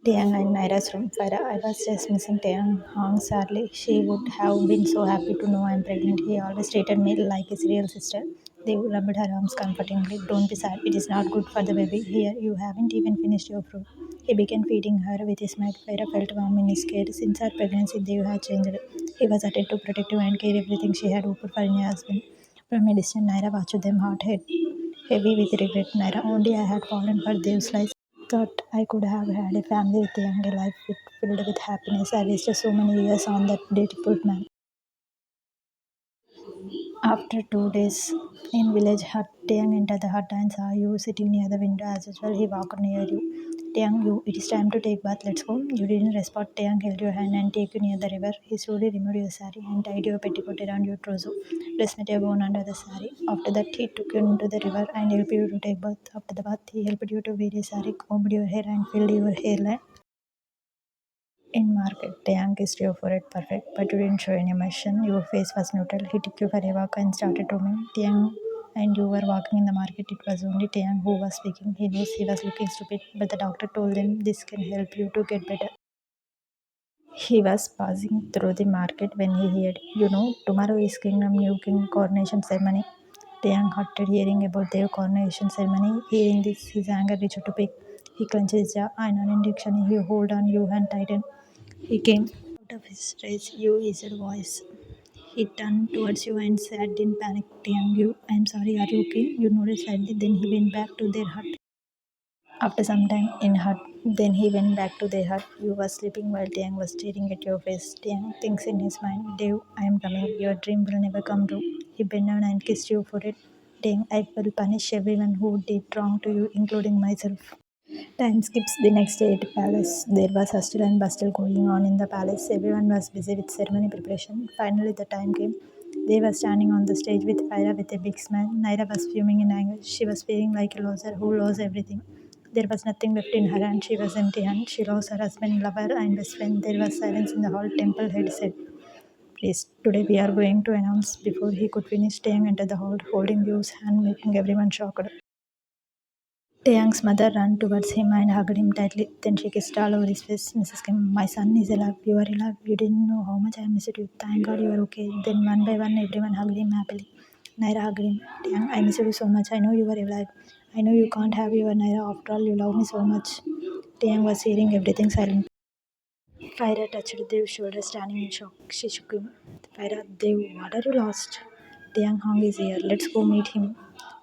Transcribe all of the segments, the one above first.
Taehyung and Naira's room. Farah, I was just missing Taehyung sadly. She would have been so happy to know I'm pregnant. He always treated me like his real sister. They rubbed her arms comfortingly. Don't be sad. It is not good for the baby. Here, you haven't even finished your fruit. He began feeding her with his mouth. Farah felt warm in his care. Since her pregnancy, they had changed. He was attentive, protective, and care everything she had hoped for in a husband. From a distance, Naira watched them, heart heavy with regret. Naira, only I had fallen for Dev's lies. Thought I could have had a family with a younger life filled with happiness. I wasted so many years on that beautiful man. After 2 days in village hut, Taehyung entered the hut and saw you sitting near the window as usual. He walked near you. Taehyung, you, it is time to take bath. Let's go. You didn't respond. Taehyung held your hand and take you near the river. He slowly removed your sari and tied your petticoat around your torso. Dress met your bone under the sari. After that, he took you into the river and helped you to take bath. After the bath, he helped you to wear a sari, combed your hair, and filled your hairline. In market, Taehyung kissed your forehead perfect, but you didn't show any emotion. Your face was neutral. He took you for a walk and started roaming. Taehyung and you were walking in the market. It was only Taehyung who was speaking. He knows he was looking stupid, but the doctor told him this can help you to get better. He was passing through the market when he heard, tomorrow is Kingdom New King coronation ceremony. Taehyung hated hearing about their coronation ceremony. Hearing this, his anger reached to peak. He clenched his jaw and unintentionally he hold on you and tightened. He came out of his rage. You, he said voice. He turned towards you and said in panic, Taehyung, you, I'm sorry, are you okay? You nodded slightly, then he went back to their hut. After some time in hut, then he went back to their hut. You were sleeping while Taehyung was staring at your face. Taehyung thinks in his mind, Dave, I am coming. Your dream will never come true. He bent down and kissed you for it. Taehyung, I will punish everyone who did wrong to you, including myself. Time skips the next day at the palace. There was hustle and bustle going on in the palace. Everyone was busy with ceremony preparation. Finally, the time came. They were standing on the stage with Fyra with a big smile. Naira was fuming in anger. She was feeling like a loser who lost everything. There was nothing left in her hand. She was empty hand. She lost her husband, lover, and best friend. There was silence in the hall. Temple head said, Please, today we are going to announce. Before he could finish, staying into the hall, holding Yu's hand, making everyone shocked. Taehyung's mother ran towards him and hugged him tightly. Then she kissed all over his face. Mrs. Kim, my son is alive. You are alive. You didn't know how much I missed you. Thank God you are okay. Then one by one, everyone hugged him happily. Naira hugged him. Taehyung, I missed you so much. I know you are alive. I know you can't have your Naira. After all, you love me so much. Taehyung was hearing everything silent. Fyra touched Dev's shoulder, standing in shock. She shook him. Fyra, Dev, what are you lost? Taehyung Hong is here. Let's go meet him.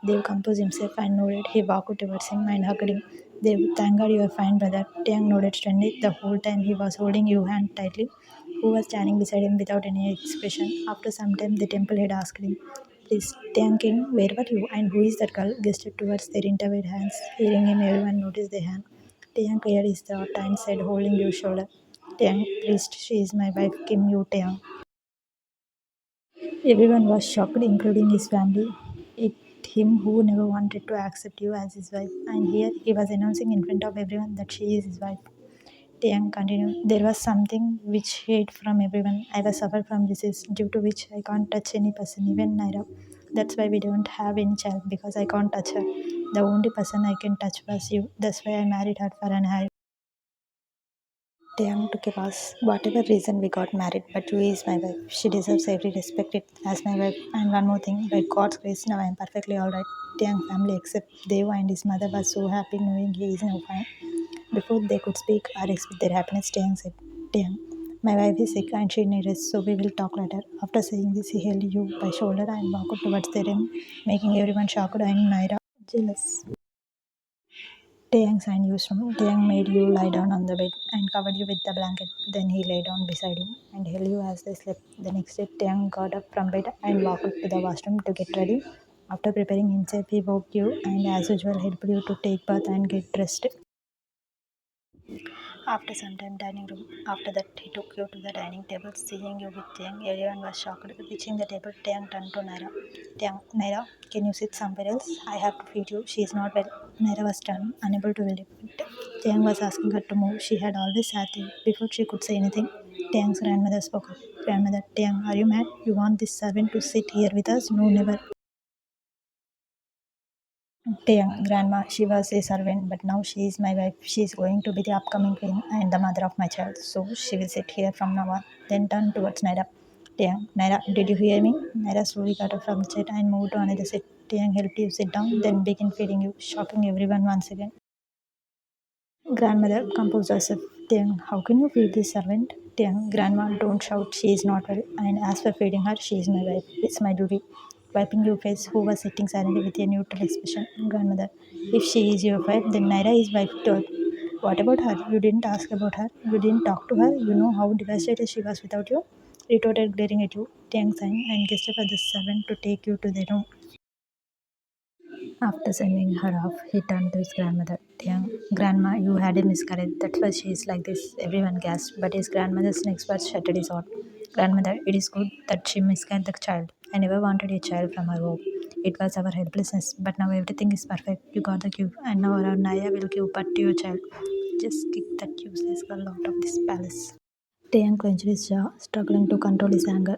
Dev composed himself and nodded. He walked towards him and hugged him. Dev, thank God you are fine, brother. Taehyung nodded sternly. The whole time he was holding your hand tightly, who was standing beside him without any expression. After some time, the temple head asked him, Please, Taehyung King, where were you? And who is that girl? Gestured towards their intertwined hands. Hearing him, everyone noticed their hand. Taehyung cleared his throat and said, holding your shoulder. Taehyung, priest, she is my wife, Kim Yu Taehyung. Everyone was shocked, including his family. It him who never wanted to accept you as his wife, and here he was announcing in front of everyone that she is his wife. Taehyung continued, There was something which hid from everyone. I was suffered from disease due to which I can't touch any person, even Naira. That's why we don't have any child because I can't touch her. The only person I can touch was you. That's why I married her for an heir. Taehyung took a pause. Whatever reason we got married, but Yui is my wife. She deserves every respect it as my wife. And one more thing, by God's grace, now I am perfectly alright. Taehyung family except Deva and his mother was so happy knowing he is now fine. Before they could speak or express their happiness, Taehyung said, Taehyung, my wife is sick and she needs rest, so we will talk later. After saying this, he held you by shoulder and walked towards the room, making everyone shocked and Naira jealous. Taehyung signed you from Taehyung made you lie down on the bed and covered you with the blanket. Then he lay down beside you and held you as they slept. The next day, Taehyung got up from bed and walked to the washroom to get ready. After preparing himself, he woke you and, as usual, helped you to take bath and get dressed. After some time, dining room. After that, he took you to the dining table, seeing you with Taehyung. Everyone was shocked. Reaching the table, Taehyung turned to Naira. Taehyung, Naira, can you sit somewhere else? I have to feed you. She is not well. Naira was stunned, unable to believe it. Taehyung was asking her to move. She had always sat there. Before she could say anything, Taehyung's grandmother spoke up. Grandmother, Taehyung, are you mad? You want this servant to sit here with us? No, never. Taehyung, grandma, she was a servant, but now she is my wife. She is going to be the upcoming queen and the mother of my child. So she will sit here from now on. Then turn towards Naira. Taehyung, Naira, did you hear me? Naira slowly got up from the seat and moved to another seat. Taehyung helped you sit down, then began feeding you, shocking everyone once again. Grandmother composed herself. Taehyung, how can you feed this servant? Taehyung, grandma, don't shout, she is not well. And as for feeding her, she is my wife. It's my duty. Wiping your face, who was sitting silently with a neutral expression. Grandmother, if she is your wife, then Naira is wife too. What about her? You didn't ask about her. You didn't talk to her. You know how devastated she was without you. Retorted, glaring at you. Taehyung signed and gestured for the servant to take you to the room. After sending her off, he turned to his grandmother. Young grandma, you had a miscarriage. That's why she is like this. Everyone gasped, but his grandmother's next words shattered his heart. Grandmother, it is good that she miscarried the child. I never wanted a child from her womb. It was our helplessness, but now everything is perfect. You got the cure, and now our Naya will give birth to your child. Just kick that useless girl out of this palace. Taeyang clenched his jaw, struggling to control his anger.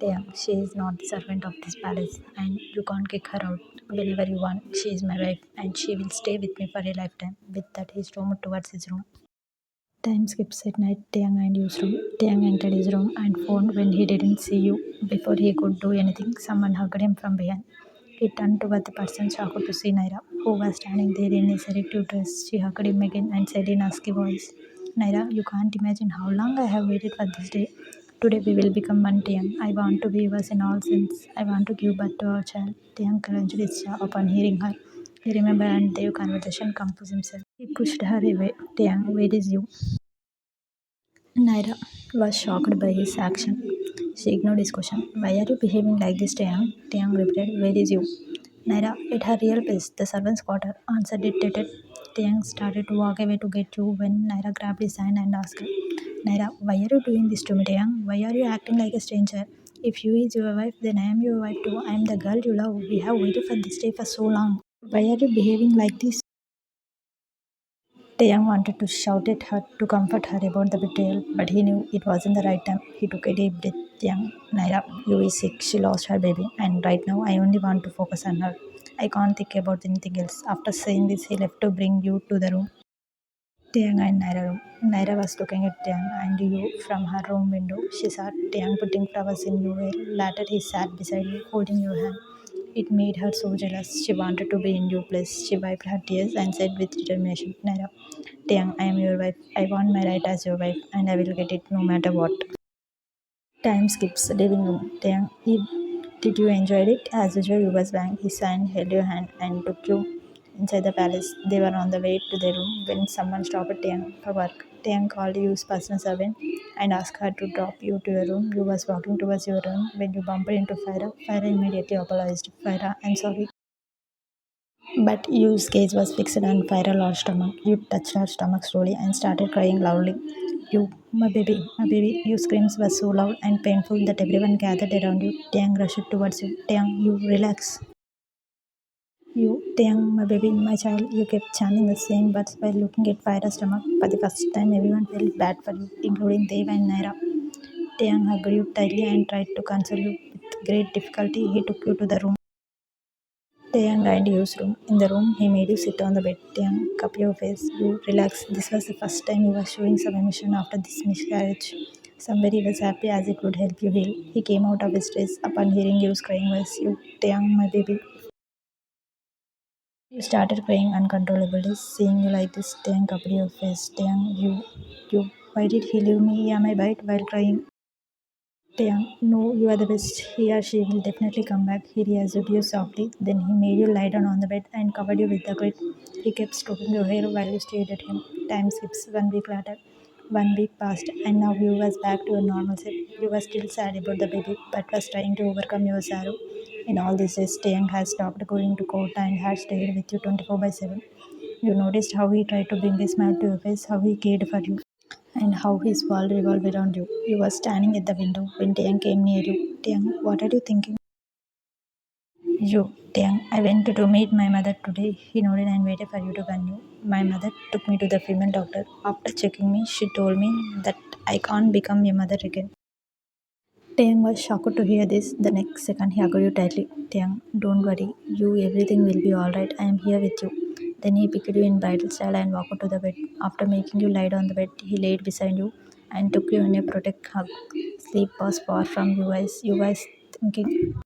Taeyang, she is not the servant of this palace, and you can't kick her out whenever you want. She is my wife, and she will stay with me for a lifetime. With that, he stormed towards his room. Time skips at night. Taeyang and Yu's room. Taeyang entered his room and phoned when he didn't see you. Before he could do anything, someone hugged him from behind. He turned toward the person shocked to see Naira, who was standing there in a seductive dress. She hugged him again and said in a husky voice, Naira, you can't imagine how long I have waited for this day. Today we will become one Taeyang. I want to be yours in all sense. I want to give birth to our child. Taeyang clenched his jaw upon hearing her. He remembered and their conversation composed himself. He pushed her away. Taeyang, where is you? Naira was shocked by his action. She ignored his question. Why are you behaving like this, Taeyang? Taeyang replied, where is you? Naira, at her real place, the servant's quarter, answered dictated. Taeyang started to walk away to get you when Naira grabbed his hand and asked, Naira, why are you doing this to me, Taeyang? Why are you acting like a stranger? If you is your wife, then I am your wife too. I am the girl you love. We have waited for this day for so long. Why are you behaving like this? Taeyang wanted to shout at her to comfort her about the betrayal, but he knew it wasn't the right time. He took a deep breath. Taeyang, Naira, you is sick. She lost her baby, and right now I only want to focus on her. I can't think about anything else. After saying this, he left to bring you to the room. Taeyang and Naira room. Naira was looking at Taeyang and you from her room window. She saw Taeyang putting flowers in your hair. Later, he sat beside you, holding your hand. It made her so jealous. She wanted to be in your place. She wiped her tears and said with determination, Naira, Taeyang, I am your wife. I want my right as your wife, and I will get it no matter what. Time skips. Living room. Taeyang, did you enjoy it? As usual, you was bang. His hand held your hand and took you inside the palace. They were on the way to their room when someone stopped Taeyang for work. Taeyang called Yu's personal servant and asked her to drop you to your room. You was walking towards your room when you bumped into Fira. Fira immediately apologized. Fira, I'm sorry. But Yu's gaze was fixed on Fira large stomach. You touched her stomach slowly and started crying loudly. You, my baby, my baby. Your screams were so loud and painful that everyone gathered around you. Taeyang rushed towards you. Taeyang, you relax. You, Taeyang, my baby, my child. You kept chanting the same words while looking at Fira's stomach. For the first time, everyone felt bad for you, including Dev and Naira. Taeyang hugged you tightly and tried to console you. With great difficulty, he took you to the room. Taeyang guided Yu's room. In the room, he made you sit on the bed. Taeyang, cup your face. You relax. This was the first time you were showing some emotion after this miscarriage. Somewhere he was happy as it would help you heal. He came out of his stress upon hearing Yu's crying voice. You, Taeyang, my baby. You started crying uncontrollably. Seeing you like this, Taeyang cupped your face. Taeyang, you. Why did he leave me? Am I bite while crying? Taeyang, no, you are the best. He or she will definitely come back. He reassured you softly. Then he made you lie down on the bed and covered you with the quilt. He kept stroking your hair while you stared at him. Time skips. 1 week later. 1 week passed, and now you was back to your normal self. You were still sad about the baby, but was trying to overcome your sorrow. In all these days, Taeyang has stopped going to court and had stayed with you 24/7. You noticed how he tried to bring a smile to your face, how he cared for you and how his world revolved around you. You were standing at the window when Taeyang came near you. Taeyang, what are you thinking? You, Taeyang, I went to meet my mother today. He nodded and waited for you to continue. My mother took me to the female doctor. After checking me, she told me that I can't become your mother again. Taehyung was shocked to hear this. The next second, he hugged you tightly. Taehyung, don't worry. Everything will be alright. I am here with you. Then he picked you in bridal style and walked to the bed. After making you lie on the bed, he laid beside you and took you in a protect hug. Sleep was far from you guys thinking.